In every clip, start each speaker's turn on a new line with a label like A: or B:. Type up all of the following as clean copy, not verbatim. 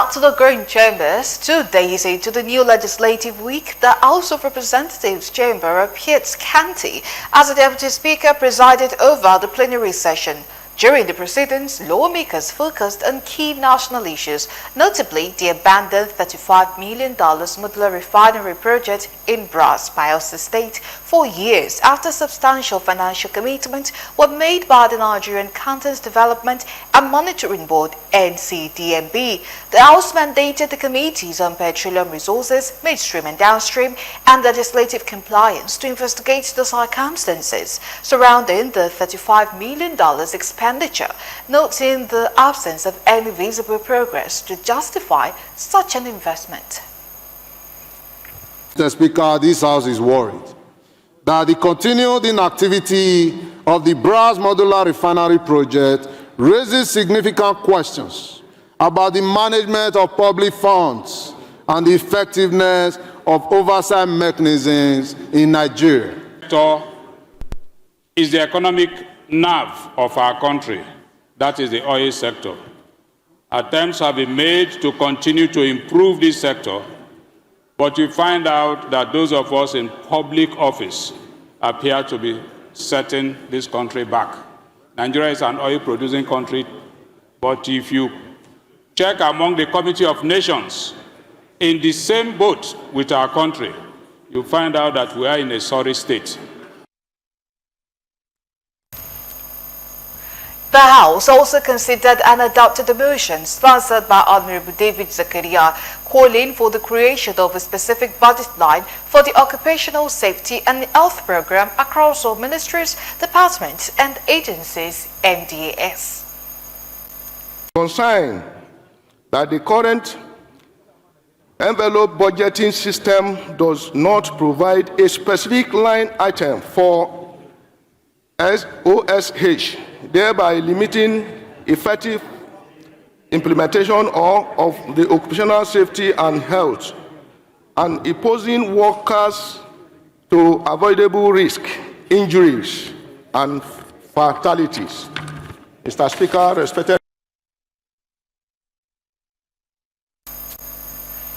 A: Back to the growing chambers. 2 days into the new legislative week, the House of Representatives chamber appeared scanty as the Deputy Speaker presided over the plenary session. During the proceedings, lawmakers focused on key national issues, notably the abandoned $35 million Modular Refinery project in Bras Bayelsa State 4 years after substantial financial commitments were made by the Nigerian Contents Development and Monitoring Board (NCDMB). The House mandated the committees on petroleum resources, midstream and downstream, and legislative compliance to investigate the circumstances surrounding the $35 million expenditure, noting the absence of any visible progress to justify such an investment.
B: Mr. Speaker, this House is worried that the continued inactivity of the Bras Modular Refinery project raises significant questions about the management of public funds and the effectiveness of oversight mechanisms in Nigeria.
C: Is the economic nerve of our country, that is the oil sector. Attempts have been made to continue to improve this sector, but you find out that those of us in public office appear to be setting this country back. Nigeria is an oil-producing country, but if you check among the Committee of Nations in the same boat with our country, you find out that we are in a sorry state.
A: The House also considered and adopted a motion sponsored by Honorable David Zakaria calling for the creation of a specific budget line for the Occupational Safety and Health Program across all ministries, departments and agencies (NDAS).
D: Concerned that the current envelope budgeting system does not provide a specific line item for OSH, thereby limiting effective implementation of the occupational safety and health and exposing workers to avoidable risk, injuries, and fatalities. Mr. Speaker, respected.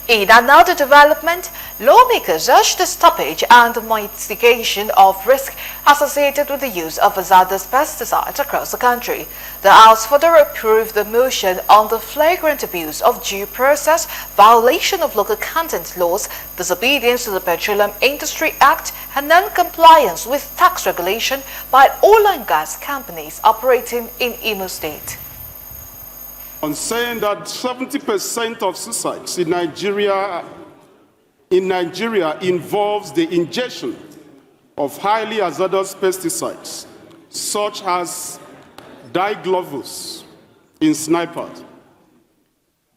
A: In another development, lawmakers urged the stoppage and mitigation of risk associated with the use of hazardous pesticides across the country. The House further approved the motion on the flagrant abuse of due process, violation of local content laws, disobedience to the Petroleum Industry Act, and non-compliance with tax regulation by oil and gas companies operating in Imo State.
E: On saying that 70% of suicides in Nigeria involves the ingestion of highly hazardous pesticides, such as diglovus in snipers.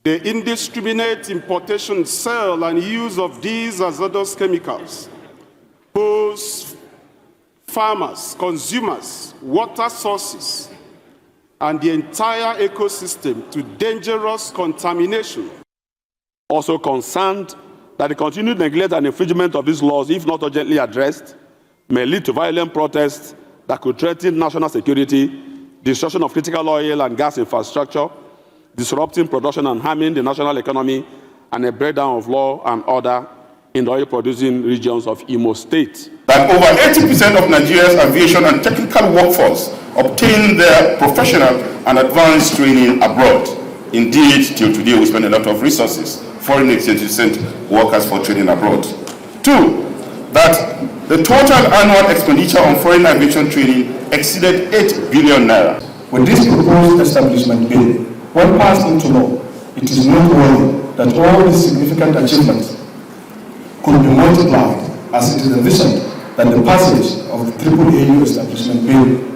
E: The indiscriminate importation, sale, and use of these hazardous chemicals pose farmers, consumers, water sources, and the entire ecosystem to dangerous contamination.
F: Also concerned that the continued neglect and infringement of these laws, if not urgently addressed, may lead to violent protests that could threaten national security, destruction of critical oil and gas infrastructure, disrupting production and harming the national economy, and a breakdown of law and order in the oil-producing regions of Imo State.
G: That over 80% of Nigeria's aviation and technical workforce obtain their professional and advanced training abroad. Indeed, till today we spend a lot of resources, foreign exchange to send workers for training abroad. 2, that the total annual expenditure on foreign aviation training exceeded 8 billion naira.
H: With this proposed establishment bill, when passed into law, it is noteworthy that all these significant achievements could be multiplied, as it is envisioned that the passage of the AAAU establishment bill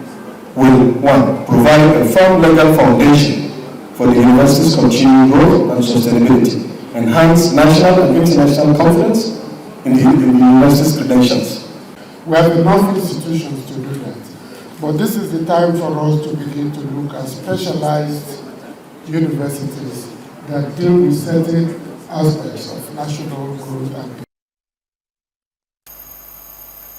H: will, 1, provide a firm legal foundation for the university's continued growth and sustainability, enhance national and international confidence in the university's credentials.
I: We have enough institutions to do that, but this is the time for us to begin to look at specialized universities that deal with certain aspects of national growth and